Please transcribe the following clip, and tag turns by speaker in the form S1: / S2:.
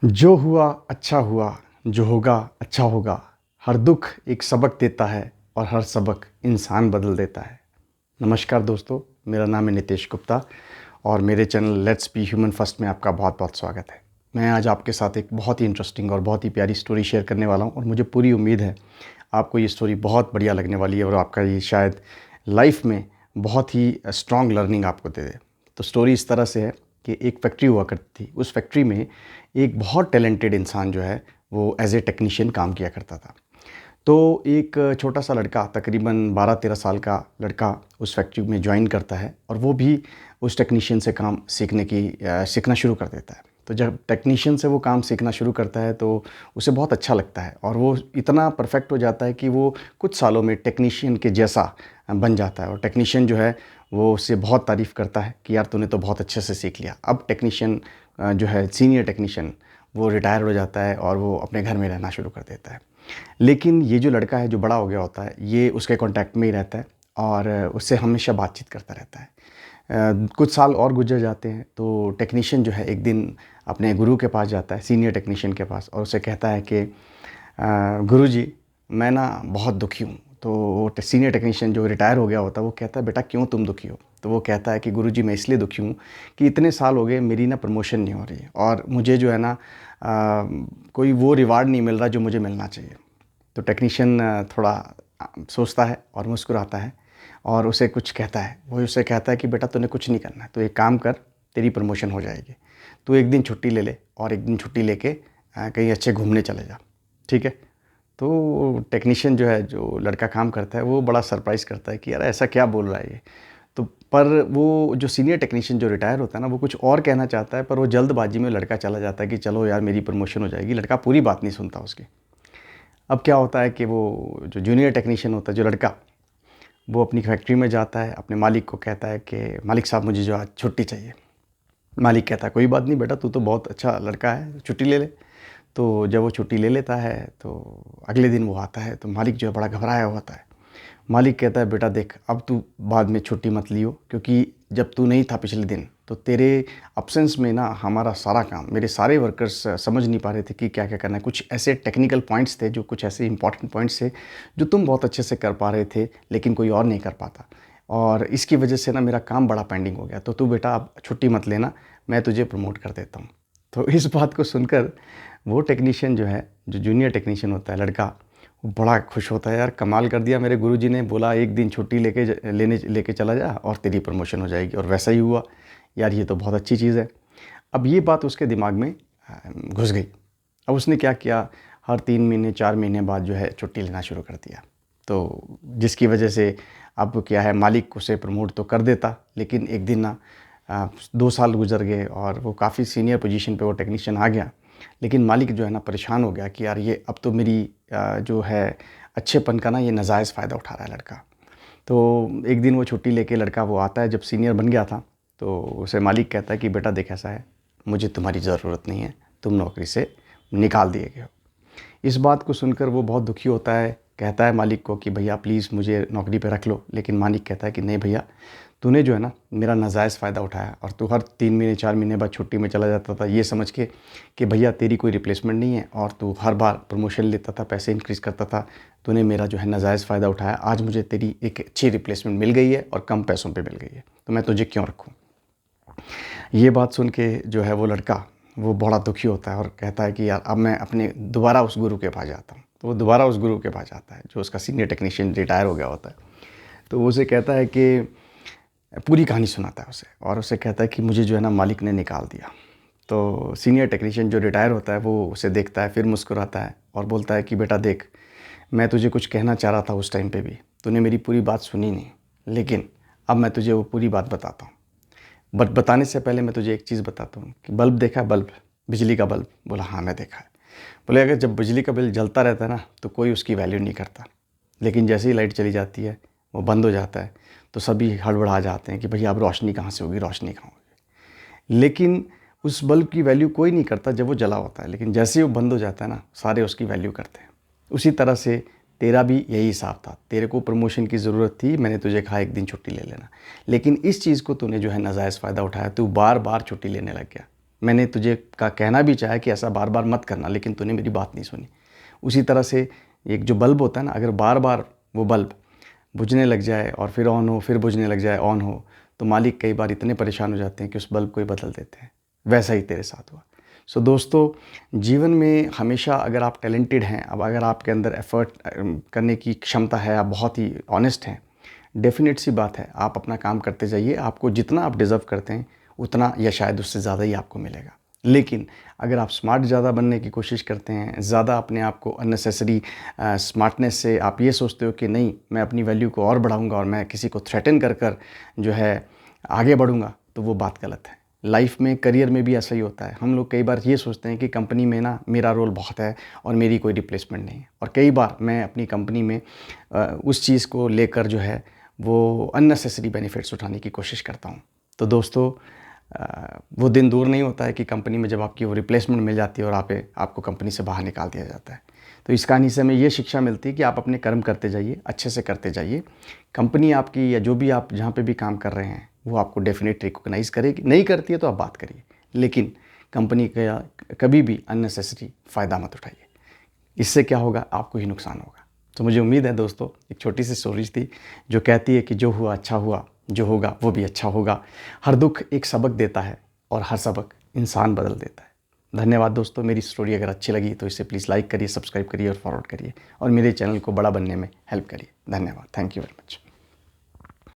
S1: जो हुआ अच्छा हुआ, जो होगा अच्छा होगा। हर दुख एक सबक देता है और हर सबक इंसान बदल देता है। नमस्कार दोस्तों, मेरा नाम है नितेश गुप्ता और मेरे channel let's be human first में आपका बहुत-बहुत स्वागत है। मैं आज आपके साथ एक बहुत ही इंटरेस्टिंग और बहुत ही प्यारी स्टोरी शेयर करने वाला हूँ और मुझे पूरी उम्मीद है आपको ये स्टोरी बहुत बढ़िया लगने वाली है और आपका ये शायद लाइफ में बहुत ही स्ट्रॉन्ग लर्निंग आपको दे दे। तो स्टोरी इस तरह से है कि एक फैक्ट्री हुआ करती थी। उस फैक्ट्री में एक बहुत टैलेंटेड इंसान जो है वो एज़ ए टेक्नीशियन काम किया करता था। तो एक छोटा-सा लड़का तकरीबन 12-13 साल का लड़का उस फैक्ट्री में जॉइन करता है और वो भी उस टेक्नीशियन से काम सीखना शुरू कर देता है। तो जब टेक्नीशियन से वो काम सीखना शुरू करता है तो उसे बहुत अच्छा लगता है और वो इतना परफेक्ट हो जाता है कि वो कुछ सालों में टेक्नीशियन के जैसा बन जाता है और टेक्नीशियन जो है वो उससे बहुत तारीफ़ करता है कि यार तूने तो बहुत अच्छे से सीख लिया। अब टेक्नीशियन जो है सीनियर टेक्नीशियन वो रिटायर हो जाता है और वो अपने घर में रहना शुरू कर देता है। लेकिन ये जो लड़का है जो बड़ा हो गया होता है, ये उसके कॉन्टैक्ट में ही रहता है और उससे हमेशा बातचीत करता रहता है। कुछ साल और गुज़र जाते हैं तो टेक्नीशियन जो है एक दिन अपने गुरु के पास जाता है, सीनियर टेक्नीशियन के पास और उसे कहता है कि गुरुजी मैं ना बहुत दुखी हूँ। तो वो सीनियर टेक्नीशियन जो रिटायर हो गया होता है वो कहता है बेटा क्यों तुम दुखी हो? तो वो कहता है कि गुरुजी मैं इसलिए दुखी हूँ कि इतने साल हो गए मेरी ना प्रमोशन नहीं हो रही है और मुझे जो है ना कोई वो रिवार्ड नहीं मिल रहा जो मुझे मिलना चाहिए। तो टेक्नीशियन थोड़ा सोचता है और मुस्कुराता है और उसे कुछ कहता है। वो उसे कहता है कि बेटा तूने कुछ नहीं करना है, तू एक काम कर तेरी प्रमोशन हो जाएगी। तू एक दिन छुट्टी ले ले और एक दिन छुट्टी लेके कहीं अच्छे घूमने चले जा, ठीक है? तो टेक्नीशियन जो है, जो लड़का काम करता है, वो बड़ा सरप्राइज़ करता है कि यार ऐसा क्या बोल रहा है ये? तो पर वो जो सीनियर टेक्नीशियन जो रिटायर होता है ना, वो कुछ और कहना चाहता है पर वो जल्दबाज़ी में लड़का चला जाता है कि चलो यार मेरी प्रमोशन हो जाएगी। लड़का पूरी बात नहीं सुनता उसकी। अब क्या होता है कि वो जो जूनियर टेक्नीशियन होता है, जो लड़का, वो अपनी फैक्ट्री में जाता है, अपने मालिक को कहता है कि मालिक साहब मुझे जो आज छुट्टी चाहिए। मालिक कहता है कोई बात नहीं बेटा, तू तो बहुत अच्छा लड़का है, छुट्टी ले ले। तो जब वो छुट्टी ले लेता है तो अगले दिन वो आता है तो मालिक जो है बड़ा घबराया हुआ होता है। मालिक कहता है बेटा देख अब तू बाद में छुट्टी मत लियो क्योंकि जब तू नहीं था पिछले दिन तो तेरे अब्सेंस में ना हमारा सारा काम, मेरे सारे वर्कर्स समझ नहीं पा रहे थे कि क्या क्या करना है। कुछ ऐसे टेक्निकल पॉइंट्स थे, जो कुछ ऐसे इंपॉर्टेंट पॉइंट्स थे जो तुम बहुत अच्छे से कर पा रहे थे लेकिन कोई और नहीं कर पाता और इसकी वजह से ना मेरा काम बड़ा पेंडिंग हो गया। तो तू बेटा अब छुट्टी मत लेना, मैं तुझे प्रमोट कर देता हूँ। तो इस बात को सुनकर वो टेक्नीशियन जो है, जो जूनियर टेक्नीशियन होता है लड़का, वो बड़ा खुश होता है, यार कमाल कर दिया, मेरे गुरुजी ने बोला एक दिन छुट्टी लेके चला जा और तेरी प्रमोशन हो जाएगी और वैसा ही हुआ। यार ये तो बहुत अच्छी चीज़ है। अब ये बात उसके दिमाग में घुस गई। अब उसने क्या किया, हर 3 महीने 4 महीने बाद जो है छुट्टी लेना शुरू कर दिया। तो जिसकी वजह से अब क्या है, मालिक उसे प्रमोट तो कर देता लेकिन एक दिन ना 2 साल गुज़र गए और वो काफ़ी सीनियर पोजीशन पे वो टेक्नीशियन आ गया। लेकिन मालिक जो है ना परेशान हो गया कि यार ये अब तो मेरी जो है अच्छेपन का ना ये नाजायज़ फ़ायदा उठा रहा है लड़का। तो एक दिन वो छुट्टी लेके लड़का वो आता है, जब सीनियर बन गया था, तो उसे मालिक कहता है कि बेटा देख ऐसा है, मुझे तुम्हारी ज़रूरत नहीं है, तुम नौकरी से निकाल दिए गए हो। इस बात को सुनकर वो बहुत दुखी होता है, कहता है मालिक को कि भैया प्लीज़ मुझे नौकरी पे रख लो। लेकिन मालिक कहता है कि नहीं भैया, तूने जो है ना मेरा नाजायज़ फ़ायदा उठाया और तू हर 3 महीने 4 महीने बाद छुट्टी में चला जाता था ये समझ के कि भैया तेरी कोई रिप्लेसमेंट नहीं है और तू हर बार प्रमोशन लेता था, पैसे इंक्रीज़ करता था। तूने मेरा जो है नाजायज़ फ़ायदा उठाया, आज मुझे तेरी एक अच्छी रिप्लेसमेंट मिल गई है और कम पैसों पे मिल गई है, तो मैं तुझे क्यों रखूँ? ये बात सुन के जो है वो लड़का, वो बड़ा दुखी होता है और कहता है कि यार अब मैं अपने दोबारा उस गुरु के पास जाता हूँ। तो वो दोबारा उस गुरु के पास जाता है, जो उसका सीनियर टेक्नीशियन रिटायर हो गया होता है। तो वो उसे कहता है कि पूरी कहानी सुनाता है उसे और उसे कहता है कि मुझे जो है ना मालिक ने निकाल दिया। तो सीनियर टेक्नीशियन जो रिटायर होता है वो उसे देखता है, फिर मुस्कुराता है और बोलता है कि बेटा देख, मैं तुझे कुछ कहना चाह रहा था उस टाइम पे भी, तूने मेरी पूरी बात सुनी नहीं, लेकिन अब मैं तुझे वो पूरी बात बताता हूँ। बट बताने से पहले मैं तुझे एक चीज़ बताता हूँ कि बल्ब देखा है, बल्ब, बिजली का बल्ब? बोला हाँ मैं देखा है। बोले अगर जब बिजली का बिल जलता रहता है ना तो कोई उसकी वैल्यू नहीं करता, लेकिन जैसे ही लाइट चली जाती है, वो बंद हो जाता है, तो सभी हड़बड़ा जाते हैं कि भैया अब रोशनी कहाँ से होगी, रोशनी कहाँ होगी। लेकिन उस बल्ब की वैल्यू कोई नहीं करता जब वो जला होता है, लेकिन जैसे ही वो बंद हो जाता है ना, सारे उसकी वैल्यू करते हैं। उसी तरह से तेरा भी यही हिसाब था, तेरे को प्रमोशन की ज़रूरत थी, मैंने तुझे कहा एक दिन छुट्टी ले लेना, लेकिन इस चीज़ को तूने जो है नाजायज़ फ़ायदा उठाया, तू बार बार छुट्टी लेने लग गया। मैंने तुझे का कहना भी चाहा कि ऐसा बार बार मत करना, लेकिन तूने मेरी बात नहीं सुनी। उसी तरह से एक जो बल्ब होता है ना, अगर बार बार वो बल्ब बुझने लग जाए और फिर ऑन हो, फिर बुझने लग जाए, ऑन हो, तो मालिक कई बार इतने परेशान हो जाते हैं कि उस बल्ब को ही बदल देते हैं। वैसा ही तेरे साथ हुआ। सो दोस्तों, जीवन में हमेशा अगर आप टैलेंटेड हैं, अब अगर आपके अंदर एफ़र्ट करने की क्षमता है, आप बहुत ही ऑनेस्ट हैं, डेफ़िनेट सी बात है, आप अपना काम करते जाइए। आपको जितना आप डिज़र्व करते हैं उतना या शायद उससे ज़्यादा ही आपको मिलेगा। लेकिन अगर आप स्मार्ट ज़्यादा बनने की कोशिश करते हैं, ज़्यादा अपने आप को अननेसेसरी स्मार्टनेस से आप ये सोचते हो कि नहीं, मैं अपनी वैल्यू को और बढ़ाऊँगा और मैं किसी को थ्रेटन कर कर जो है आगे बढ़ूँगा, तो वो बात गलत है। लाइफ में, करियर में भी ऐसा ही होता है। हम लोग कई बार ये सोचते हैं कि कंपनी में ना मेरा रोल बहुत है और मेरी कोई रिप्लेसमेंट नहीं है, और कई बार मैं अपनी कंपनी में उस चीज़ को लेकर जो है वो अननेसेसरी बेनिफिट्स उठाने की कोशिश करता हूँ। तो दोस्तों, वो दिन दूर नहीं होता है कि कंपनी में जब आपकी वो रिप्लेसमेंट मिल जाती है और आपको कंपनी से बाहर निकाल दिया जाता है। तो इस कहानी से हमें ये शिक्षा मिलती है कि आप अपने कर्म करते जाइए, अच्छे से करते जाइए। कंपनी आपकी या जो भी आप जहाँ पे भी काम कर रहे हैं, वो आपको डेफ़िनेट रिकॉग्नाइज़ करेगी। नहीं करती है तो आप बात करिए, लेकिन कंपनी का कभी भी अननेसेसरी फ़ायदा मत उठाइए। इससे क्या होगा, आपको ही नुकसान होगा। तो मुझे उम्मीद है दोस्तों, एक छोटी सी स्टोरी थी जो कहती है कि जो हुआ अच्छा हुआ, जो होगा वो भी अच्छा होगा। हर दुख एक सबक देता है और हर सबक इंसान बदल देता है। धन्यवाद दोस्तों। मेरी स्टोरी अगर अच्छी लगी तो इसे प्लीज़ लाइक करिए, सब्सक्राइब करिए और फॉरवर्ड करिए, और मेरे चैनल को बड़ा बनने में हेल्प करिए। धन्यवाद। Thank you very much.